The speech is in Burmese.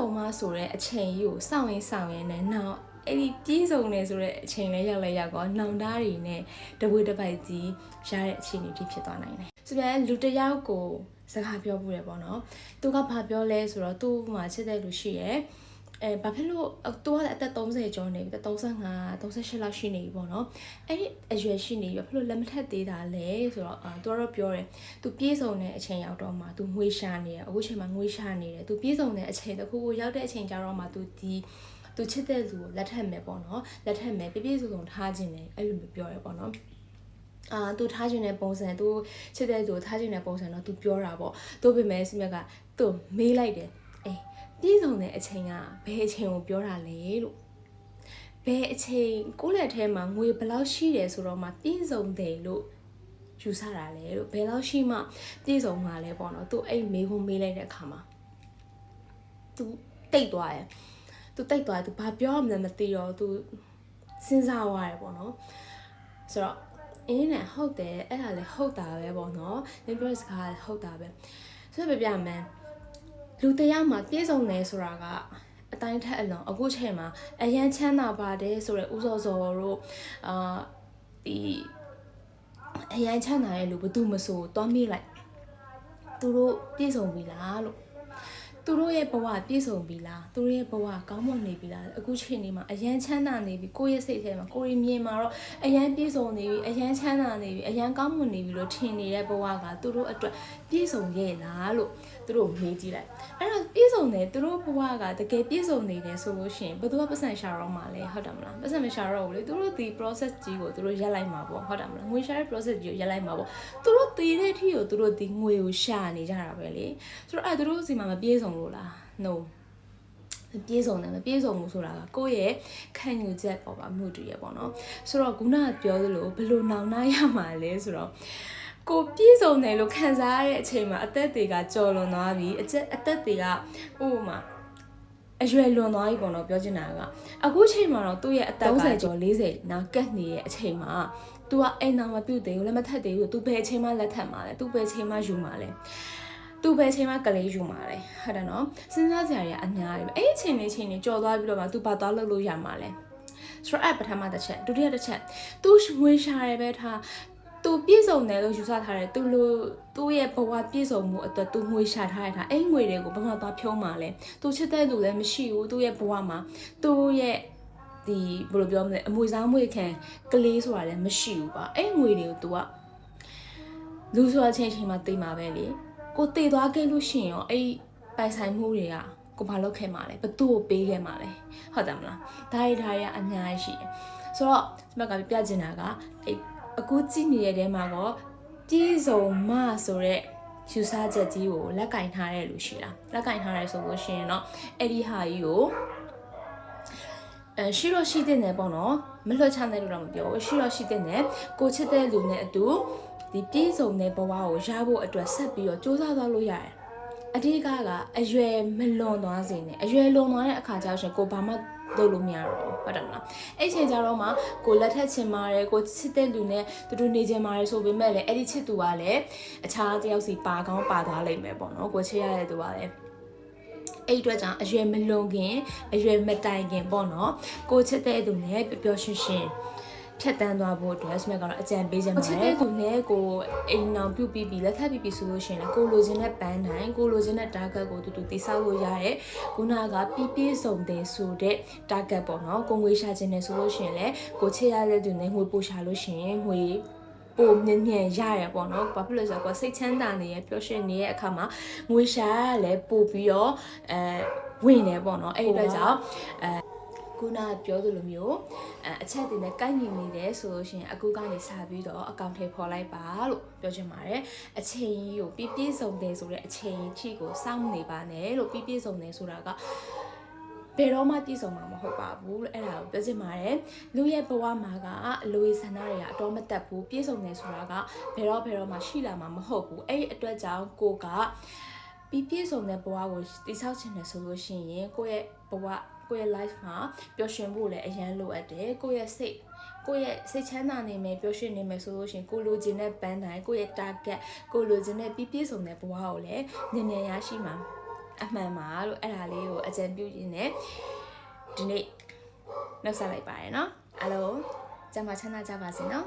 ဆုံးမှဆိုတဲ့အချိန်ကြီးကိုစောင့်ရင်နဲ့နောက်အဲ့ဒီပြေးဆုံးနေဆိုတဲ့အချိန်လေးရောက်လဲရောက်တော့နှောင်သားတွေနဲ့တပွေတစ်ပိုက်ကြီးရတဲ့အချိန်တွေဖြစ်သွားနိုင်တယ်ဆိုပြန်လူတစ်ယောက်ကိုစကားပြောမှုတယ်ပေါ့နော်သူကဘာပြောလဲဆိုတော့သူ့မှာချစ်တဲ့လူရှိရဲ့ဘာဖြစ်လို့သူကအသက်30ကျော်နေပြီ35 38လောက်ရှိနေပြီပေါ့နော်အဲ့ဒီအရွယ်ရှိနေပြီဘာဖြစ်လို့လက်မထက်သေးတာလဲဆိုတော့သူကတော့ပြောတယ်သူပြေးဆုံးတဲ့အချိန်ရောက်တော့မှသူငွေရှာနေတယ်အခုချိန်မှာငွေရှာနေတယ်သူပြေးဆုံးတဲ့အချိန်တစ်ခုကိုရောက်တဲ့အချိန်ကျတော့မှသူချစ်တဲ့လူကိုလက်ထက်မယ်ပေါ့နော်လက်ထက်မယ်ပြည့်စုံထားခြင်းတယ်အဲ့လိုမျိုးပြောရပေါ့နော်သူထားခြင်းတဲ့ပုံစံသူချစ်တဲ့သူထားခြင်းတဲ့ပုံစံတော့သူပြောတာပေါ့သူ့ပေမဲ့စမြက်ကသူမေးလိုက်တယ်ပြည်စုံတဲ့အချိန်ကဘယ်အချိန်ကိုပြောတာလဲလို့ဘယ်အချိန်ကိုယ့်လက်ထဲမှာငွေဘယ်လောက်ရှိတယ်ဆိုတော့မှပြည်စုံတယ်လို့ယူဆတာလဲလို့ဘယ်လောက်ရှိမှပြည်စုံမှာလဲပေါ့နော်သူအဲ့မေးခွန်းမေးလိုက်တဲ့အခါမှာသူတိတ်သွားတယ်သူဘာပြောမှမသိတော့သူစဉ်းစားသွားတယ်ပေါ့နော်ဆိုတော့အင်းနဲ့ဟုတ်တယ်အဲ့ဒါလည်းဟုတ်တာပဲပေါ့နော်ဒီပြောစကားလည်းဟုတ်တာပဲဆိုတော့ပြမယ်လူတယောက်မှာပြည့်စုံတယ်ဆိုတာကအတိုင်းထက်အလွန်အခုချိန်မှာအရန်ချမ်းသာပါတယ်ဆိုတော့ဦးစောစောတို့ဒီအရန်ချမ်းသာရဲ့လူဘသူမဆိုတွားမိလိုက်သူတို့ပြည့်စုံပြီလားလို့သူတို့ရဲ့ဘဝပြည့်စုံပြီလားသူတို့ရဲ့ဘဝကောင်းမွန်နေပြီလားအခုချိန်นี้မှာအရန်ချမ်းသာနေပြီကိုယ့်ရဲ့စိတ်ထဲမှာကိုယ်ရမြင်မှာတော့အရန်ပြည့်စုံနေပြီအရန်ချမ်းသာနေပြီအရန်ကောင်းမွန်နေပြီလို့ထင်နေတဲ့ဘဝကသူတို့အတွက်ပြည့်စုံရဲ့လားလို့သူတို့မေးကြည့်လိုက်အဲ့တော့ပြည့်စုံတယ်သူတို့ဘဝကတကယ်ပြည့်စုံနေတယ်ဆိုလို့ရှိရင်ဘယ်သူကပတ်စံရှာတော့မှာလဲဟုတ်တယ်မလားပတ်စံမရှာတော့ဘူးလေသူတို့ဒီ process ကြီးကိုသူတို့ရက်လိုက်မှာပေါ့ဟုတ်တယ်မလားငွေရှာတဲ့ process ကြီးကိုရက်လိုက်မှာပေါ့သူတို့တည်တဲ့အထိကိုသူတို့ဒီငွေကိုရှာနေကြတာပဲလေဆိုတော့အဲ့သူတို့စီမှာမပြည့်စုံလို့လားno မပြည့်စုံတယ်မပြည့်စုံဘူးဆိုတာကကိုယ့်ရဲ့ခံယူချက်ပေါ်မှာမှုတည်ရပေါ့နော်ဆိုတော့ခုနကပြောသလိုဘယ်လိုနောင်နာရမှာလဲဆိုတော့ကိုပြည့်စုံတယ်လို့ခံစားရတဲ့အချိန်မှာအသက်တွေကကြော်လွန်သွားပြီအသက်တွေကဥပမာအရွယ်လွန်သွားပြီပေါ့နော်ပြောချင်တာကအခုချိန်မှာတော့သူ့ရဲ့အသက်30ကျော်40နာကတ်နေတဲ့အချိန်မှာ तू ကအိမ်တော်မပြုတ်သေးဘူးလက်မထက်သေးဘူး तू ဘယ်အချိန်မှလက်ထက်မှာလဲ तू ဘယ်အချိန်မှယူမှာလဲသူပဲချိန်မှကလေးယူမှာလေဟုတ်တယ်နော်စဉ်းစားစရာတွေကအများကြီးပဲအဲ့ဒီချိန်လေးကြော်သွားပြီးတော့မှ तू ဘာသွားလုပ်လို့ရမှာလဲဆိုတော့အဲ့ပထမတစ်ချက်ဒုတိယတစ်ချက် तू ငွေရှာရပဲထား तू ပြည့်စုံတယ်လို့ယူဆထားတယ် तू လို့သူ့ရဲ့ဘဝပြည့်စုံမှုအတွက် तू ငွေရှာထားရတာအဲ့ငွေတွေကိုဘာမှသွားဖြုံးမှာလဲ तू ချစ်တဲ့လူလည်းမရှိဘူးသူ့ရဲ့ဘဝမှာသူ့ရဲ့ဒီဘယ်လိုပြောမလဲအမွေစားမွေခံကလေးဆိုတာလည်းမရှိဘူးပါအဲ့ငွေတွေကို तू ကလူဆိုတာချင်းမှာသိမှာပဲလေကိုတည်သွားခဲ့လို့ရှိရင်ရောအဲ့ပိုင်ဆိုင်မှုတွေကကိုဘာလုပ်ခဲ့မှာလဲဘသူ့ကိုပေးခဲ့မှာလဲဟုတ်တယ်မလားဒါတွေကအများကြီးရှိတယ်ဆိုတော့ဒီဘက်ကပြချင်တာကအဲ့အခုကြည့်နေတဲ့တဲမှာတော့ပြည်စုံမဆိုတဲ့ယူဆချက်ကြီးကိုလက်ကင်ထားတဲ့လူရှိလားလက်ကင်ထားရဲဆိုလို့ရှိရင်တော့အဲ့ဒီဟာကြီးကိုရှိတော့ရှိတဲ့နယ်ပေါ့နော်မလွှတ်ချနိုင်လို့တော့မပြောဘူးရှိတော့ရှိတဲ့နယ်ကိုချစ်တဲ့လူနဲ့အတူဒီပြည့်စုံတဲ့ဘဝကိုရဖို့အတွက်ဆက်ပြီးတော့စူးစမ်းသွားလို့ရတယ်အဓိကအရွယ်မလွန်သွားစေနဲ့အရွယ်လွန်သွားတဲ့အခါကျတော့ကိုဘာမှလုပ်လို့မရတော့ဘူးဟုတ်တယ်မလားအဲ့ချိန်ကျတော့မှကိုလက်ထက်ချင်ပါတယ်ကိုချစ်တဲ့လူနဲ့တူတူနေချင်ပါတယ်ဆိုပေမဲ့လည်းအဲ့ဒီချစ်သူကလည်းအခြားတစ်ယောက်စီပါကောင်းပါသွားလိမ့်မယ်ပေါ့နော်ကိုချစ်ရတဲ့သူကလည်းအဲ့အတွက်ကြောင့်အရွယ်မလွန်ခင်အရွယ်မတိုင်ခင်ပေါ့နော်ကိုချစ်တဲ့သူနဲ့ပျော်ရွှင်ရှင်ဖြတ်တန်းသွားဖို့အတွက်စမကတော့အကြံပေးချင်ပါတယ်။ကိုနဲ့ကိုအိမ်အောင်ပြုတ်ပြီးလက်ထပ်ပြီးဆိုလို့ရှိရင်လည်းကိုလိုချင်တဲ့ပန်းတိုင်းကိုလိုချင်တဲ့ target ကိုတူတိဆောက်လို့ရတယ်။ခုနကပြည့်စုံတယ်ဆိုတဲ့ target ပေါ့နော်။ကိုငွေရှာခြင်းနဲ့ဆိုလို့ရှိရင်လည်းကိုချစ်ရတဲ့သူနဲ့ငွေပို့ရှာလို့ရှိရင်ငွေပိုမြင့်ရရပေါ့နော်။ဘာဖြစ်လို့လဲဆိုတော့စိတ်ချမ်းသာနေရပျော်ရွှင်နေတဲ့အခါမှာငွေရှာရလည်းပို့ပြီးတော့ဝင်နေပေါ့နော်။အဲ့ဒီအတွက်ကြောင့်ခုနပြောသလိုမျိုးအချက်တွေနဲ့ကိုက်ညီနေတယ်ဆိုလို့ရှိရင်အခုကနေစပြီးတော့အကောင့်ထဲပေါ်လိုက်ပါလို့ပြောချင်ပါတယ်အချိန်ကြီးကိုပြည့်စုံတယ်ဆိုတဲ့အချိန်ကြီးကိုစောင့်နေပါနဲ့လို့ပြည့်စုံတယ်ဆိုတာကဘယ်တော့မှပြည့်စုံမှာမဟုတ်ပါဘူးလို့အဲ့ဒါကိုပြောချင်ပါတယ်လူရဲ့ဘဝမှာကအလိုဆန္ဒတွေကအတော်မတက်ဘူးပြည့်စုံတယ်ဆိုတာကဘယ်တော့မှရှိလာမှာမဟုတ်ဘူးအဲ့ဒီအတွက်ကြောင့်ကိုကပြည့်စုံတဲ့ဘဝကိုတိဆောက်ချင်တယ်ဆိုလို့ရှိရင်ကိုယ့်ရဲ့ဘဝကိုယ့်ရဲ့ life မှာပျော်ရွှင်ဖို့လည်းအရန်လိုအပ်တယ်ကိုယ့်ရဲ့စိတ်ချမ်းသာနေမယ်ပျော်ရွှင်နေမယ်ဆိုလို့ရှိရင်ကိုလိုချင်တဲ့ပန်းတိုင်းကိုယ့်ရဲ့ target ကိုလိုချင်တဲ့ပြည့်စုံတဲ့ဘဝကိုလည်းနည်းနည်းရရှိမှာအမှန်ပါလို့အဲ့ဒါလေးကိုအ အကြံပြုရင်းနဲ့ဒီနေ့နောက်ဆက်လိုက်ပါတယ်နော်အားလုံးကျမချမ်းသာကြပါစေနော်